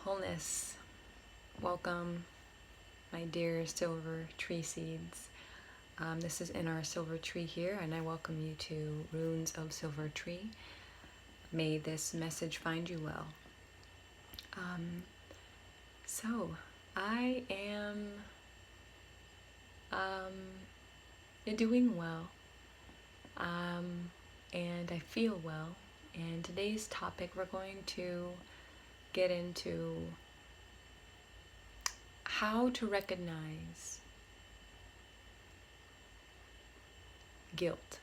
Wholeness. Welcome, my dear Silvertree seeds. This is in our Silvertree here, and I welcome you to Runes of Silvertree. May this message find you well. So, I am doing well, and I feel well. And today's topic, we're going to get into how to recognize guilt.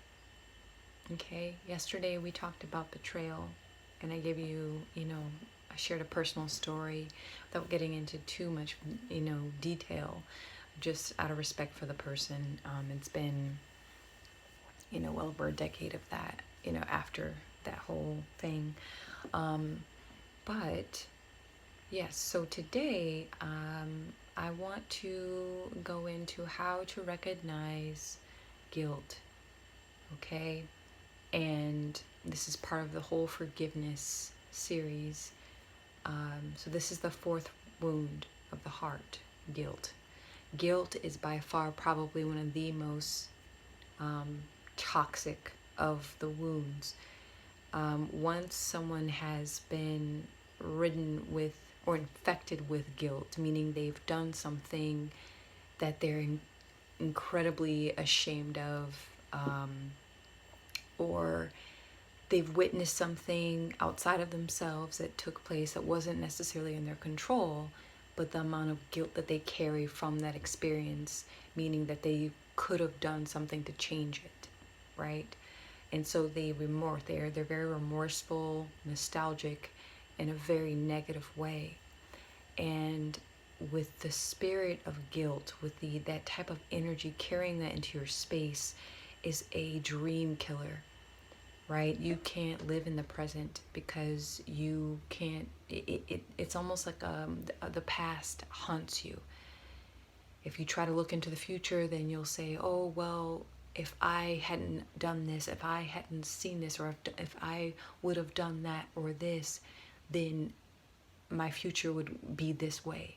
Okay, yesterday we talked about betrayal, and I gave you, I shared a personal story without getting into too much, detail, just out of respect for the person. It's been, well over a decade of that, after that whole thing. But yes, so today I want to go into how to recognize guilt, okay? And this is part of the whole forgiveness series. So this is the fourth wound of the heart, guilt. Guilt is by far probably one of the most toxic of the wounds. Once someone has been ridden with or infected with guilt, meaning they've done something that they're incredibly ashamed of, or they've witnessed something outside of themselves that took place that wasn't necessarily in their control, but the amount of guilt that they carry from that experience, meaning that they could have done something to change it, right? And so they're very remorseful, nostalgic, in a very negative way. And with the spirit of guilt, with that type of energy, carrying that into your space is a dream killer, right? You can't live in the present because you can't, it's almost like the past haunts you. If you try to look into the future, then you'll say, oh, well, if I hadn't done this, if I hadn't seen this, or if I would have done that or this, then my future would be this way,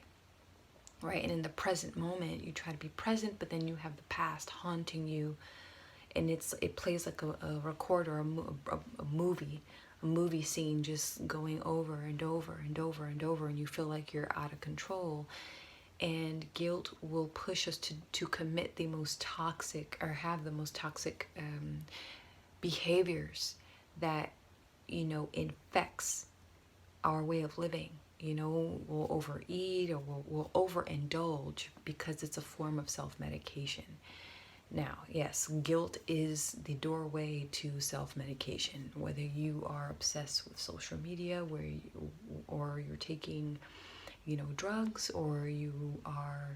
right? And in the present moment, you try to be present, but then you have the past haunting you, and it plays like a record or a movie scene, just going over and over and over and over, and you feel like you're out of control. And guilt will push us to commit the most toxic, or have the most toxic behaviors that, infects our way of living. We'll overeat, or we'll overindulge because it's a form of self-medication. Now, yes, guilt is the doorway to self-medication. Whether you are obsessed with social media, or you're taking, drugs, or you are,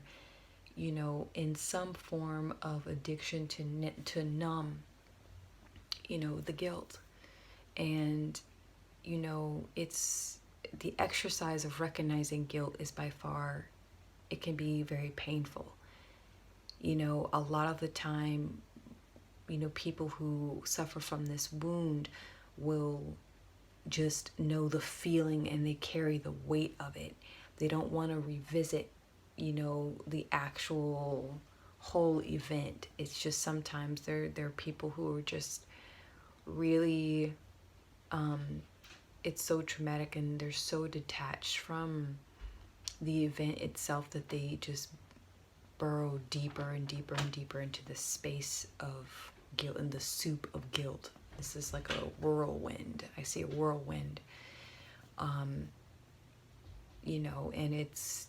in some form of addiction to numb, the guilt. And, it's the exercise of recognizing guilt is by far, it can be very painful. A lot of the time, people who suffer from this wound will just know the feeling, and they carry the weight of it. They don't want to revisit, the actual whole event. It's just sometimes there are people who are just really, it's so traumatic, and they're so detached from the event itself that they just burrow deeper and deeper and deeper into the space of guilt, and the soup of guilt. This is like a whirlwind. I see a whirlwind. And it's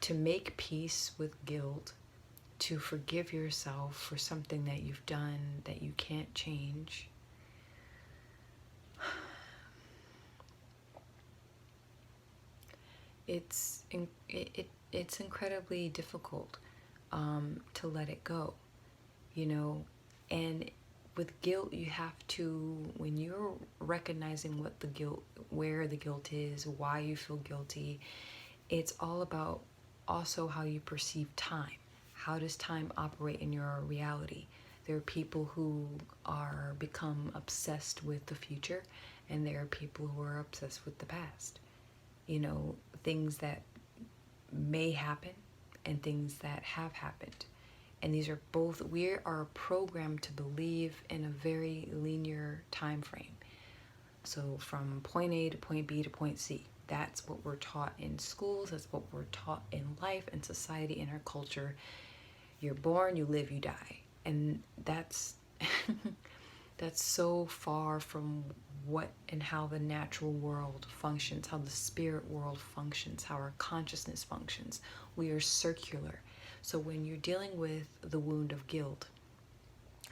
to make peace with guilt, to forgive yourself for something that you've done that you can't change. It's incredibly difficult to let it go, and with guilt, you have to, when you're recognizing what the guilt, where the guilt is, why you feel guilty, it's all about also how you perceive time. How does time operate in your reality? There are people who are become obsessed with the future, and there are people who are obsessed with the past. You know, things that may happen and things that have happened. And these are both, we are programmed to believe in a very linear time frame. So from point A to point B to point C. That's what we're taught in schools. That's what we're taught in life and society, in our culture. You're born, you live, you die. And that's that's so far from what and how the natural world functions, how the spirit world functions, how our consciousness functions. We are circular. So when you're dealing with the wound of guilt,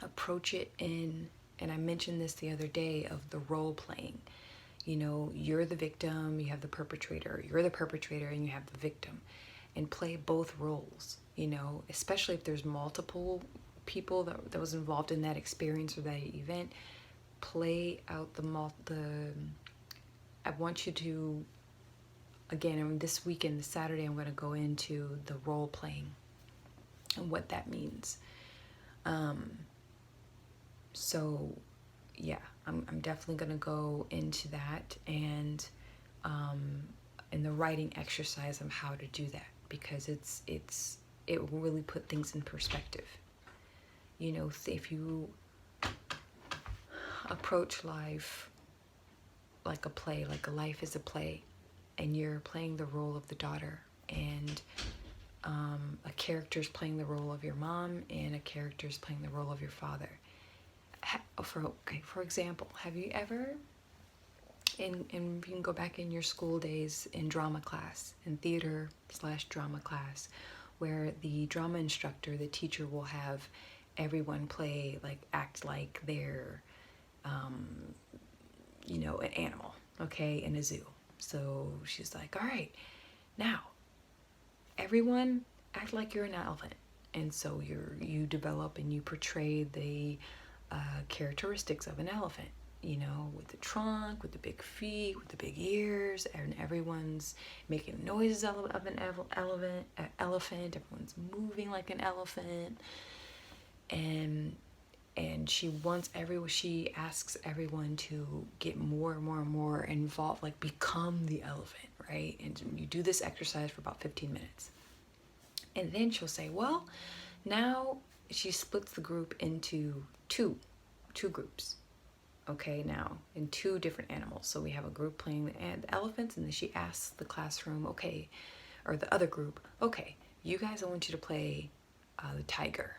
approach it in, and I mentioned this the other day, of the role playing. You know, you're the victim, you have the perpetrator. You're the perpetrator and you have the victim. And play both roles, you know, especially if there's multiple people that was involved in that experience or that event. Play out I want you to, again, this weekend, this Saturday, I'm going to go into the role playing and what that means. So yeah, I'm definitely going to go into that, and in the writing exercise of how to do that, because it will really put things in perspective. You know, if you approach life like a play, like a life is a play, and you're playing the role of the daughter, and a character's playing the role of your mom, and a character's playing the role of your father. For example, have you ever, and you can go back in your school days in drama class, in theater/drama class, where the drama instructor, the teacher, will have everyone act like they're, an animal, okay, in a zoo. So she's like, all right, now, everyone act like you're an elephant. And so you develop and you portray the characteristics of an elephant, you know, with the trunk, with the big feet, with the big ears, and everyone's making noises of an elephant. Everyone's moving like an elephant, and she asks everyone to get more and more and more involved, like become the elephant, right? And you do this exercise for about 15 minutes, and then she'll say, well, now she splits the group into two groups. Okay, now in two different animals. So we have a group playing the elephants, and then she asks the classroom, okay, or the other group, okay, you guys, I want you to play the tiger,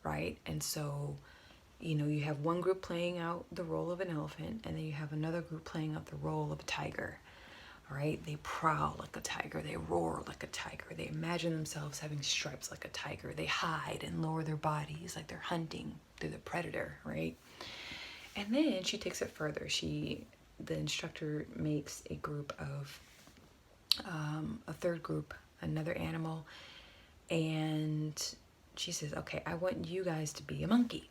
right? And so, you know, you have one group playing out the role of an elephant, and then you have another group playing out the role of a tiger. All right, they prowl like a tiger, they roar like a tiger, they imagine themselves having stripes like a tiger, they hide and lower their bodies like they're hunting, they're the predator, right? And then she takes it further. The instructor makes a group of, a third group, another animal, and she says, okay, I want you guys to be a monkey.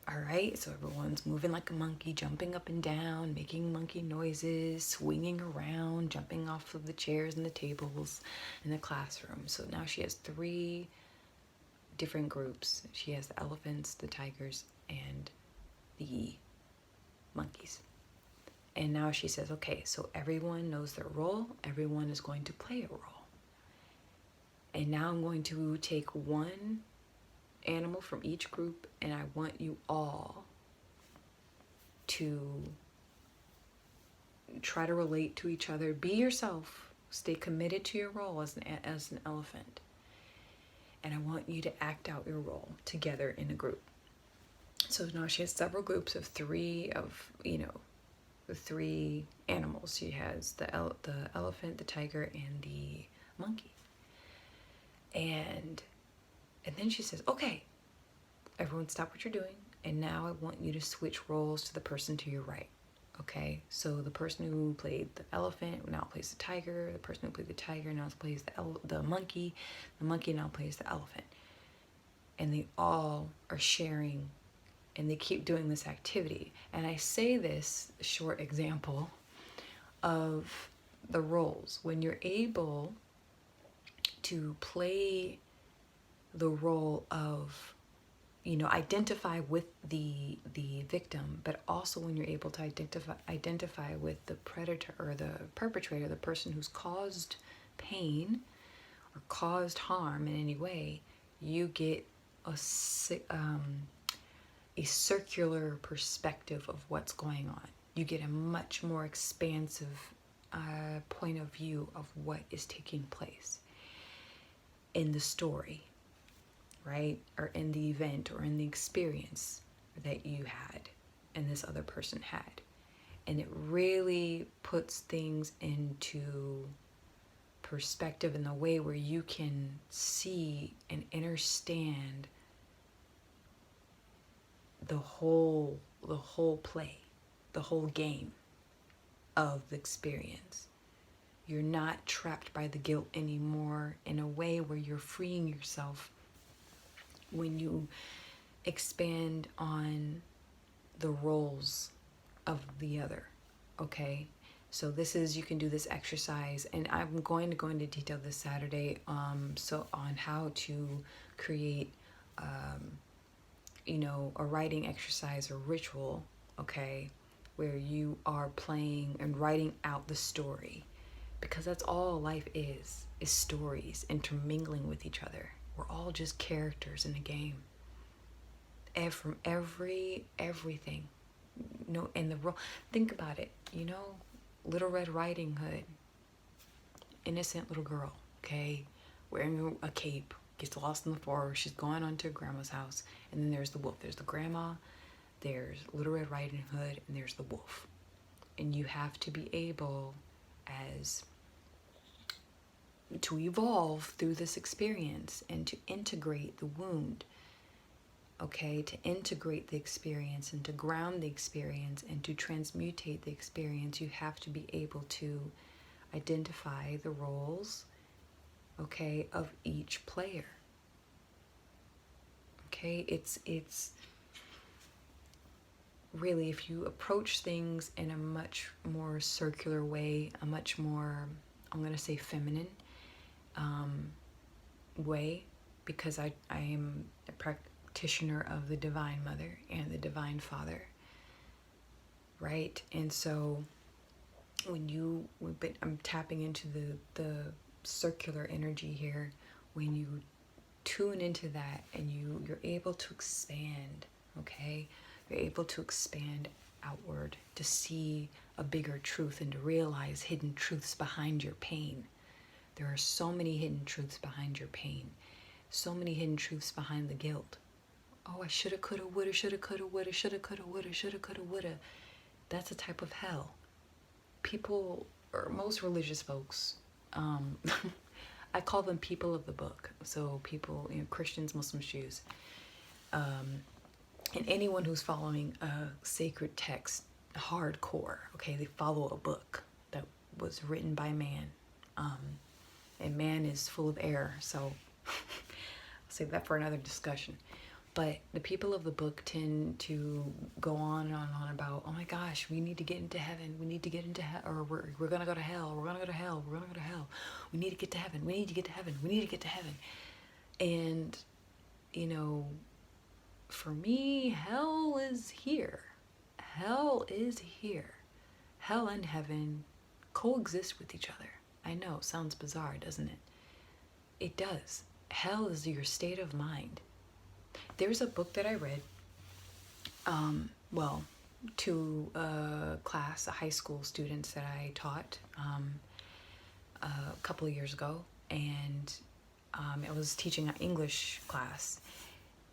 All right, so everyone's moving like a monkey, jumping up and down, making monkey noises, swinging around, jumping off of the chairs and the tables in the classroom. So now she has 3 different groups. She has the elephants, the tigers, and the monkeys. And now she says, okay, so everyone knows their role. Everyone is going to play a role. And now I'm going to take one animal from each group, and I want you all to try to relate to each other. Be yourself. Stay committed to your role as an elephant. And I want you to act out your role together in a group. So now she has several groups of 3 the 3 animals. She has the elephant, the tiger, and the monkey. And then she says, okay, everyone stop what you're doing, and now I want you to switch roles to the person to your right. Okay, so the person who played the elephant now plays the tiger, the person who played the tiger now plays the monkey now plays the elephant. And they all are sharing and they keep doing this activity. And I say this short example of the roles. When you're able to play the role of, identify with the victim, but also when you're able to identify with the predator or the perpetrator, the person who's caused pain or caused harm in any way, you get a circular perspective of what's going on. You get a much more expansive point of view of what is taking place in the story, right? Or in the event or in the experience that you had and this other person had. And it really puts things into perspective in a way where you can see and understand the whole play, the whole game of the experience. You're not trapped by the guilt anymore, in a way where you're freeing yourself when you expand on the roles of the other. Okay, so you can do this exercise, and I'm going to go into detail this Saturday so on how to create a writing exercise or ritual, okay, where you are playing and writing out the story, because that's all life is stories intermingling with each other. We're all just characters in a game. From everything, and the role. Think about it. Little Red Riding Hood, innocent little girl, okay, wearing a cape, gets lost in the forest. She's going on to her grandma's house, and then there's the wolf. There's the grandma, there's Little Red Riding Hood, and there's the wolf. And you have to be able to evolve through this experience and to integrate the wound, okay, to integrate the experience and to ground the experience and to transmutate the experience. You have to be able to identify the roles, okay, of each player. Okay, it's really, if you approach things in a much more circular way, a much more, I'm going to say, feminine way, because I am a practitioner of the Divine Mother and the Divine Father, right? And so I'm tapping into the circular energy here. When you tune into that and you're able to expand, okay? You're able to expand outward to see a bigger truth and to realize hidden truths behind your pain. There are so many hidden truths behind your pain. So many hidden truths behind the guilt. Oh, I shoulda, coulda, woulda, shoulda, coulda, woulda, shoulda, coulda, woulda, shoulda, coulda, woulda. That's a type of hell. People, or most religious folks, I call them people of the book. So people, Christians, Muslims, Jews, and anyone who's following a sacred text hardcore, okay, they follow a book that was written by man. And man is full of error, so I'll save that for another discussion. But the people of the book tend to go on and on about, oh my gosh, we need to get into heaven. We need to get into hell, or we're going to go to hell. We're going to go to hell. We're going to go to hell. We need to get to heaven. We need to get to heaven. We need to get to heaven. And, for me, hell is here. Hell is here. Hell and heaven coexist with each other. I know, sounds bizarre, doesn't it? It does. Hell is your state of mind. There's a book that I read, to a class, a high school students that I taught a couple of years ago, and I was teaching an English class,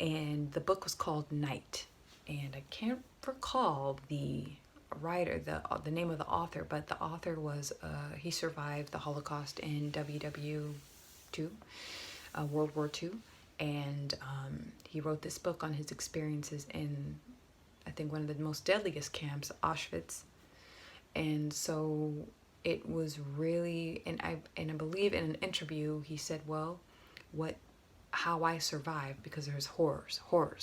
and the book was called Night, and I can't recall the writer, the name of the author, but the author was he survived the Holocaust in World War II, and he wrote this book on his experiences in, I think, one of the most deadliest camps, Auschwitz. And so it was really, and I believe in an interview he said, well, how I survived, because there's horrors,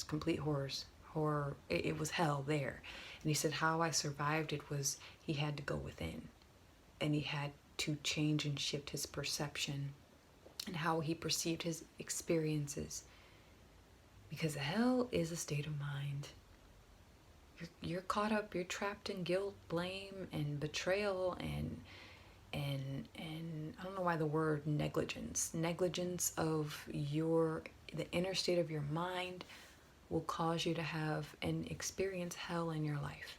complete horrors, or it was hell there. And he said how I survived it was he had to go within, and he had to change and shift his perception and how he perceived his experiences, because hell is a state of mind. You're caught up, you're trapped in guilt, blame, and betrayal, and I don't know why the word negligence of the inner state of your mind will cause you to have and experience hell in your life.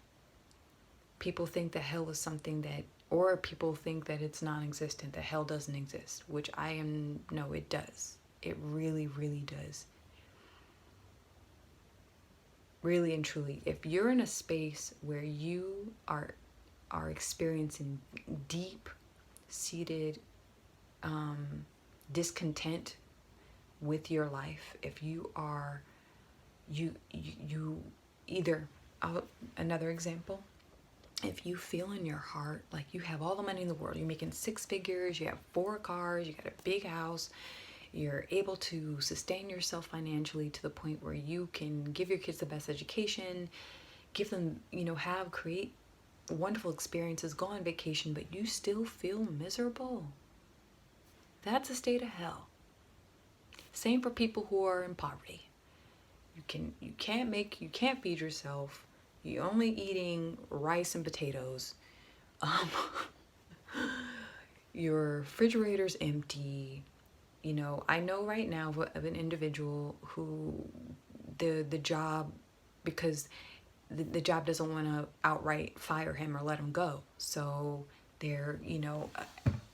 People think that hell is something that, or people think that it's non-existent, that hell doesn't exist, which no, it does. It really, really does. Really and truly, if you're in a space where you are experiencing deep seated discontent with your life, if you are you either, another example, if you feel in your heart like you have all the money in the world, you're making 6 figures, you have 4 cars, you got a big house, you're able to sustain yourself financially to the point where you can give your kids the best education, give them, create wonderful experiences, go on vacation, but you still feel miserable, that's a state of hell. Same for people who are in poverty. You can't feed yourself. You're only eating rice and potatoes. Your refrigerator's empty. I know right now of an individual who the job, because the job doesn't want to outright fire him or let him go. So they're,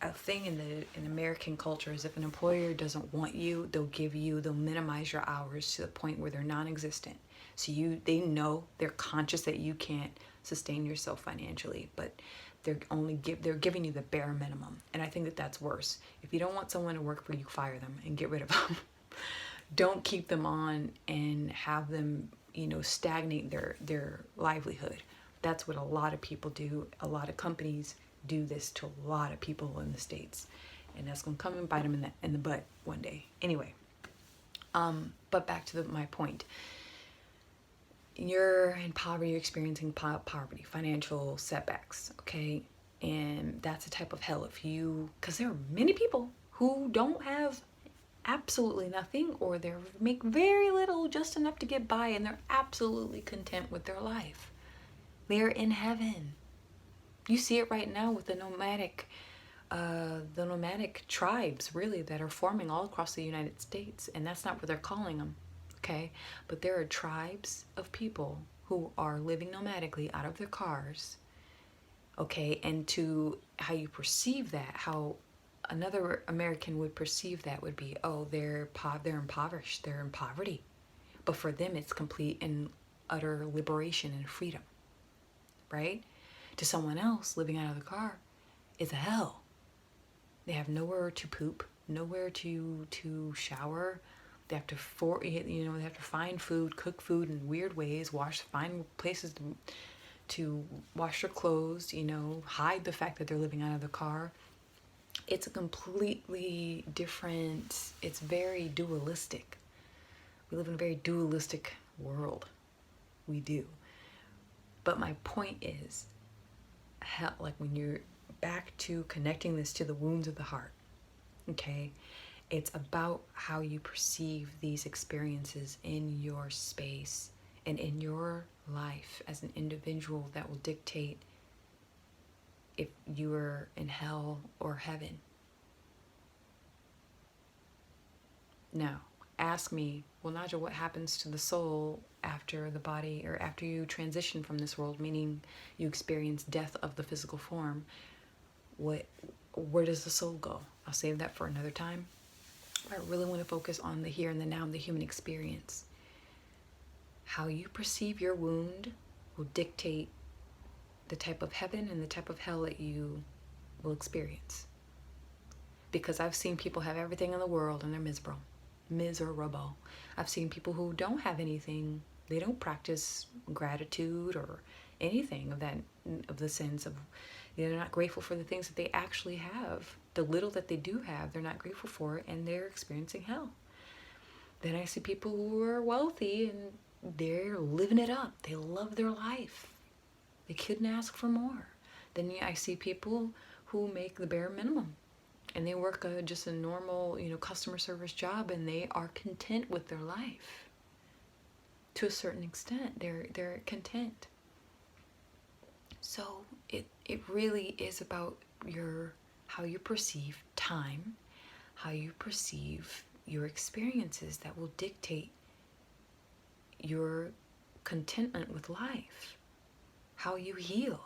a thing in American culture is if an employer doesn't want you, they'll minimize your hours to the point where they're non-existent. So they're conscious that you can't sustain yourself financially, but they're giving you the bare minimum. And I think that that's worse. If you don't want someone to work for you, fire them and get rid of them. Don't keep them on and have them, stagnate their livelihood. That's what a lot of people do. A lot of companies do this to a lot of people in the States, and that's gonna come and bite them in the butt one day. Anyway, but back to my point. You're in poverty, you're experiencing poverty, financial setbacks, okay? And that's a type of hell because there are many people who don't have absolutely nothing, or they make very little, just enough to get by, and they're absolutely content with their life. They're in heaven. You see it right now with the nomadic tribes, really, that are forming all across the United States, and that's not what they're calling them, okay? But there are tribes of people who are living nomadically out of their cars, okay? And to how you perceive that, how another American would perceive that would be, oh, they're impoverished, they're in poverty. But for them, it's complete and utter liberation and freedom, right? To someone else living out of the car, it's a hell. They have nowhere to poop, nowhere to shower. They have to they have to find food, cook food in weird ways, find places to wash their clothes, hide the fact that they're living out of the car. It's a completely different, it's very dualistic. We live in a very dualistic world. We do. But my point is, like when you're back to connecting this to the wounds of the heart, okay, it's about how you perceive these experiences in your space and in your life as an individual that will dictate if you are in hell or heaven. Now, ask me, well, Naja, what happens to the soul after the body, or after you transition from this world, meaning you experience death of the physical form? Where does the soul go? I'll save that for another time. I really want to focus on the here and the now, the human experience. How you perceive your wound will dictate the type of heaven and the type of hell that you will experience. Because I've seen people have everything in the world and they're miserable. I've seen people who don't have anything. They don't practice gratitude or anything of the sense of, they're not grateful for the things that they actually have. The little that they do have, they're not grateful for it, and they're experiencing hell. Then I see people who are wealthy and they're living it up. They love their life. They couldn't ask for more. Then I see people who make the bare minimum, and they work just a normal, customer service job, and they are content with their life. To a certain extent, they're content. So it really is about how you perceive time, how you perceive your experiences that will dictate your contentment with life, how you heal.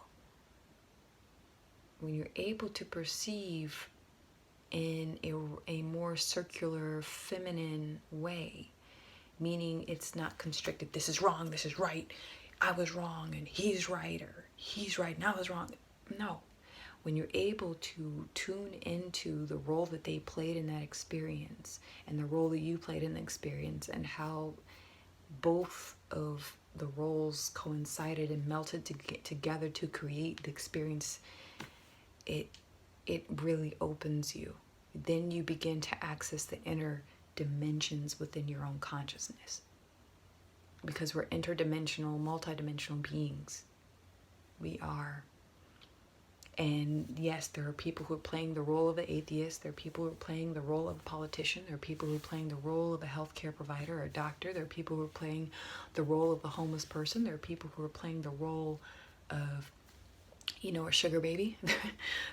When you're able to perceive in a more circular, feminine way, meaning it's not constricted, this is wrong, this is right, I was wrong and he's right, or he's right and I was wrong. No. When you're able to tune into the role that they played in that experience and the role that you played in the experience, and how both of the roles coincided and melted to get together to create the experience, it really opens you. Then you begin to access the inner dimensions within your own consciousness, because we're interdimensional, multidimensional beings. We are. And yes, there are people who are playing the role of the atheist. There are people who are playing the role of a politician. There are people who are playing the role of a healthcare provider or a doctor. There are people who are playing the role of the homeless person. There are people who are playing the role of, a sugar baby.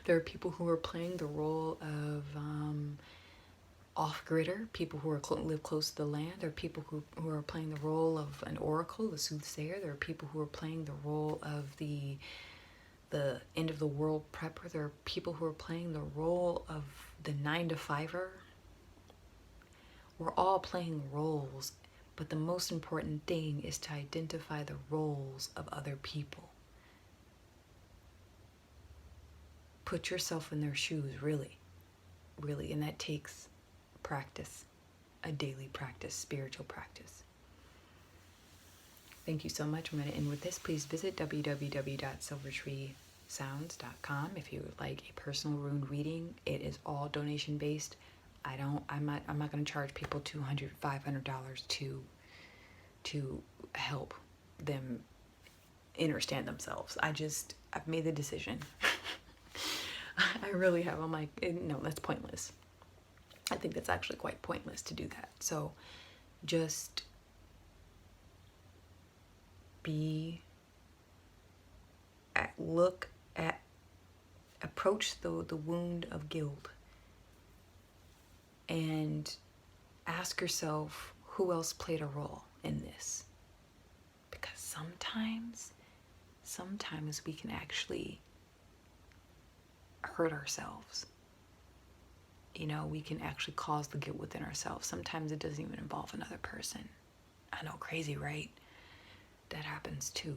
There are people who are playing the role of off-gridder, people who live close to the land. There are people who are playing the role of an oracle, the soothsayer. There are people who are playing the role of the end of the world prepper. There are people who are playing the role of the 9-to-5er. We're all playing roles, but the most important thing is to identify the roles of other people. Put yourself in their shoes, really, and that takes practice, a daily practice, spiritual practice. Thank you so much. I'm going to end with this. Please visit www.silvertreesounds.com if you would like a personal rune reading. It is all donation based. I'm not going to charge people $200, $500 to help them understand themselves. I've made the decision. I really have. I'm like, no, that's pointless. I think that's actually quite pointless to do that. So just approach the wound of guilt and ask yourself, who else played a role in this? Because sometimes we can actually hurt ourselves. We can actually cause the guilt within ourselves. Sometimes it doesn't even involve another person. I know, crazy, right? That happens too.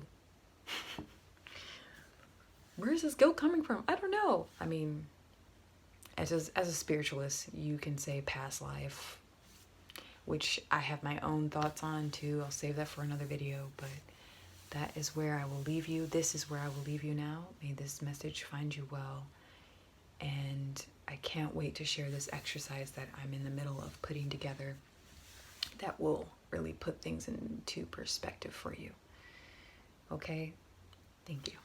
Where's this guilt coming from? I don't know. I mean, as a spiritualist, you can say past life, which I have my own thoughts on too. I'll save that for another video, but that is where I will leave you. This is where I will leave you now. May this message find you well. And I can't wait to share this exercise that I'm in the middle of putting together that will really put things into perspective for you. Okay? Thank you.